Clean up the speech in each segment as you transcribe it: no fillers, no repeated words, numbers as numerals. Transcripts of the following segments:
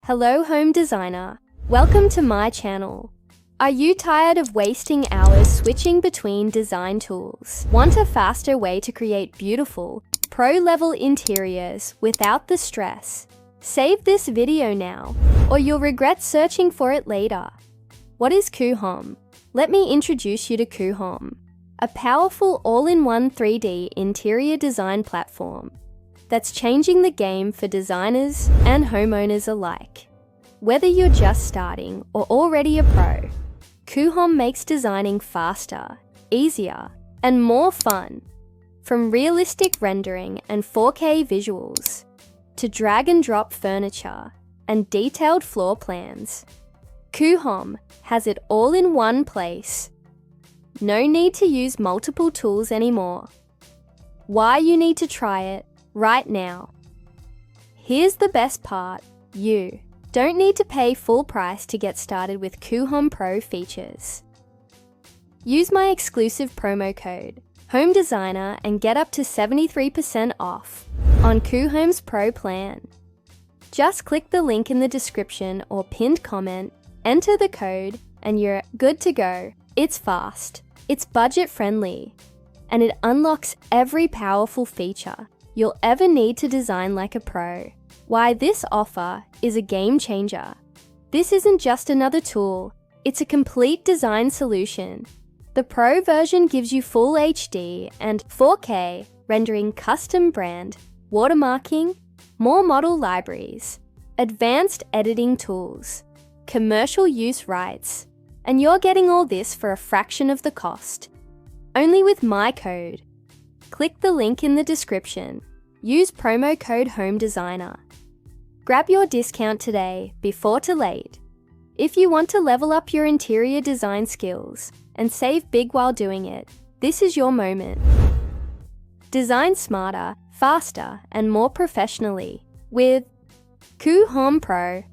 Hello home designer, welcome to my channel. Are you tired of wasting hours switching between design tools? Want a faster way to create beautiful, pro-level interiors without the stress? Save this video now, or you'll regret searching for it later. What is Coohom? Let me introduce you to Coohom, a powerful all-in-one 3D interior design platform that's changing the game for designers and homeowners alike. Whether you're just starting or already a pro, Coohom makes designing faster, easier, and more fun. From realistic rendering and 4K visuals, to drag-and-drop furniture and detailed floor plans, Coohom has it all in one place. No need to use multiple tools anymore. Why you need to try it right now. Here's the best part, you don't need to pay full price to get started with Coohom Pro features. Use my exclusive promo code, Home Designer, and get up to 73% off on Coohom's Pro plan. Just click the link in the description or pinned comment, enter the code, and you're good to go. It's fast, it's budget friendly, and it unlocks every powerful feature you'll ever need to design like a pro. Why this offer is a game changer. This isn't just another tool, it's a complete design solution. The Pro version gives you full HD and 4K rendering, custom brand, watermarking, more model libraries, advanced editing tools, commercial use rights, and you're getting all this for a fraction of the cost. Only with my code. Click the link in the description. Use promo code HOMEDESIGNER. Grab your discount today before too late. If you want to level up your interior design skills and save big while doing it, this is your moment. Design smarter, faster, and more professionally with Coohom Pro.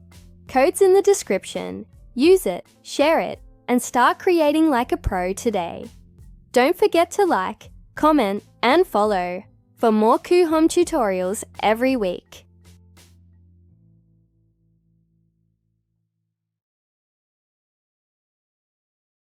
Code's in the description. Use it, share it, and start creating like a pro today. Don't forget to like, comment, and follow for more Coohom tutorials every week.